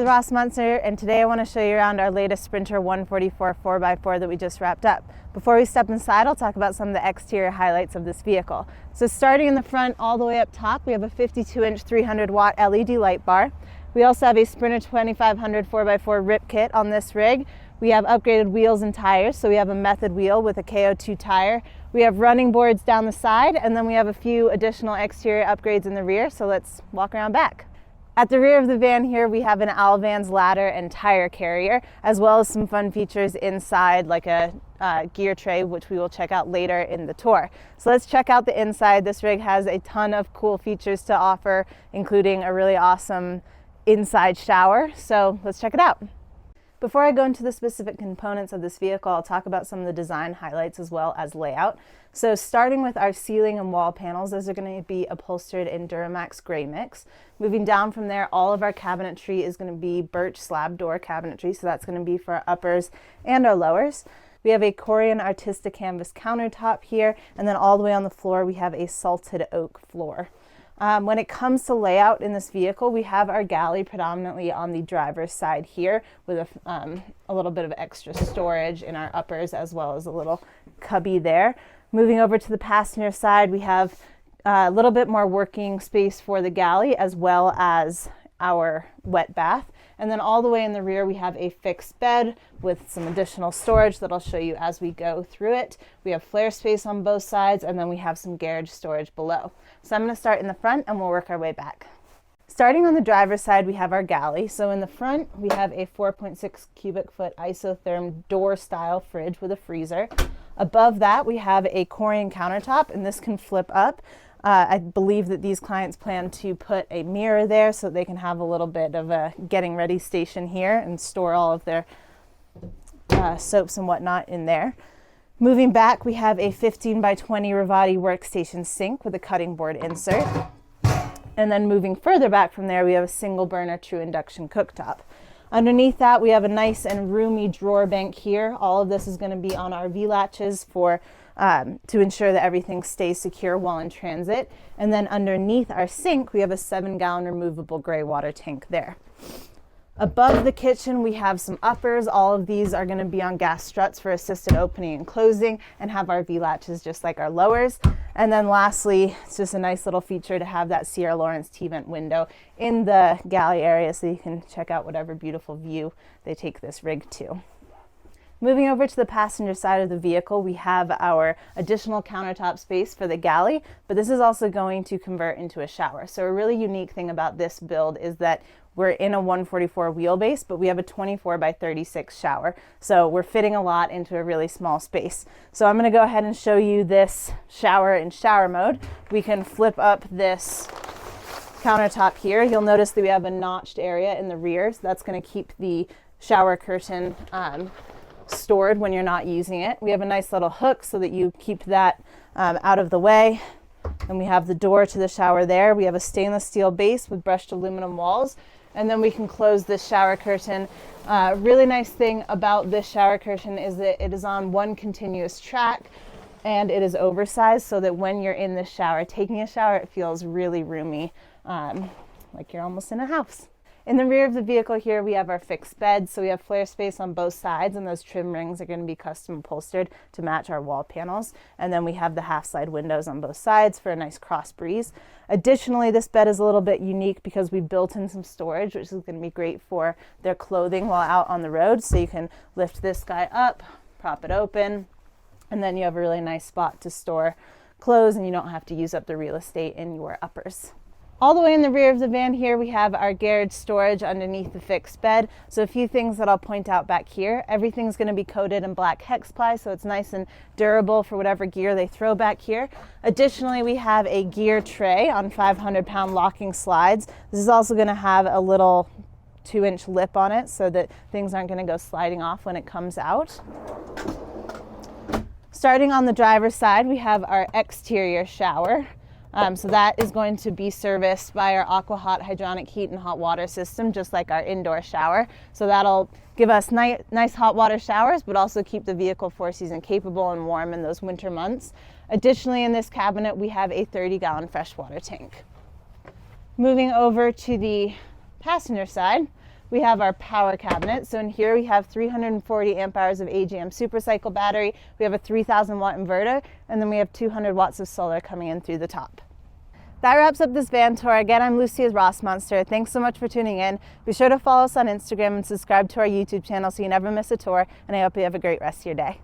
with Rossmönster, and today I want to show you around our latest Sprinter 144 4x4 that we just wrapped up. Before we step inside, I'll talk about some of the exterior highlights of this vehicle. So starting in the front all the way up top, we have a 52-inch 300-watt LED light bar. We also have a Sprinter 2500 4x4 rip kit on this rig. We have upgraded wheels and tires, so we have a method wheel with a KO2 tire. We have running boards down the side, and then we have a few additional exterior upgrades in the rear, so let's walk around back. At the rear of the van here, we have an Alvan's ladder and tire carrier, as well as some fun features inside, like a gear tray, which we will check out later in the tour. So let's check out the inside. This rig has a ton of cool features to offer, including a really awesome inside shower. So let's check it out. Before I go into the specific components of this vehicle, I'll talk about some of the design highlights as well as layout. So starting with our ceiling and wall panels, those are going to be upholstered in Duramax gray mix. Moving down from there, all of our cabinetry is going to be Birch slab door cabinetry, so that's going to be for our uppers and our lowers. We have a Corian Artista Canvas countertop here, and then all the way on the floor we have a salted oak floor. When it comes to layout in this vehicle, we have our galley predominantly on the driver's side here with a little bit of extra storage in our uppers, as well as a little cubby there. Moving over to the passenger side, we have a little bit more working space for the galley, as well as our wet bath. And then all the way in the rear, we have a fixed bed with some additional storage that I'll show you as we go through it. We have FlareSpace on both sides, and then we have some garage storage below. So I'm going to start in the front and we'll work our way back. Starting on the driver's side, we have our galley. So in the front, we have a 4.6 cubic foot Isotherm door style fridge with a freezer. Above that, we have a Corian countertop, and this can flip up. I believe that these clients plan to put a mirror there so they can have a little bit of a getting ready station here and store all of their soaps and whatnot in there. Moving back, we have a 15 by 20 Ruvati workstation sink with a cutting board insert. And then moving further back from there, we have a single burner True Induction cooktop. Underneath that, we have a nice and roomy drawer bank here. All of this is going to be on our V-latches for to ensure that everything stays secure while in transit. And then underneath our sink, we have a 7-gallon removable gray water tank there. Above the kitchen, we have some uppers. All of these are going to be on gas struts for assisted opening and closing, and have our V-latches just like our lowers. And then lastly, it's just a nice little feature to have that Sierra Lawrence T-vent window in the galley area so you can check out whatever beautiful view they take this rig to. Moving over to the passenger side of the vehicle, we have our additional countertop space for the galley, but this is also going to convert into a shower. So a really unique thing about this build is that we're in a 144 wheelbase, but we have a 24 by 36 shower. So we're fitting a lot into a really small space. So I'm going to go ahead and show you this shower in shower mode. We can flip up this countertop here. You'll notice that we have a notched area in the rear, so that's going to keep the shower curtain stored when you're not using it. We have a nice little hook so that you keep that out of the way. And we have the door to the shower there. We have a stainless steel base with brushed aluminum walls. And then we can close this shower curtain. Really nice thing about this shower curtain is that it is on one continuous track, and it is oversized so that when you're in the shower, taking a shower, it feels really roomy, like you're almost in a house. In the rear of the vehicle here, we have our fixed bed. So we have FlareSpace on both sides, and those trim rings are going to be custom upholstered to match our wall panels. And then we have the half slide windows on both sides for a nice cross breeze. Additionally, this bed is a little bit unique because we built in some storage, which is going to be great for their clothing while out on the road. So you can lift this guy up, prop it open, and then you have a really nice spot to store clothes, and you don't have to use up the real estate in your uppers. All the way in the rear of the van here, we have our garage storage underneath the fixed bed. So a few things that I'll point out back here. Everything's going to be coated in black hex ply, so it's nice and durable for whatever gear they throw back here. Additionally, we have a gear tray on 500-pound locking slides. This is also going to have a little 2-inch lip on it so that things aren't going to go sliding off when it comes out. Starting on the driver's side, we have our exterior shower. So that is going to be serviced by our AquaHot hydronic heat and hot water system, just like our indoor shower. So that'll give us nice hot water showers, but also keep the vehicle 4-season capable and warm in those winter months. Additionally, in this cabinet, we have a 30-gallon freshwater tank. Moving over to the passenger side, we have our power cabinet. So in here we have 340 amp hours of AGM SyperCycle battery. We have a 3000 watt inverter, and then we have 200 watts of solar coming in through the top. That wraps up this van tour. Again, I'm Lucy with Rossmönster. Thanks so much for tuning in. Be sure to follow us on Instagram and subscribe to our YouTube channel so you never miss a tour, and I hope you have a great rest of your day.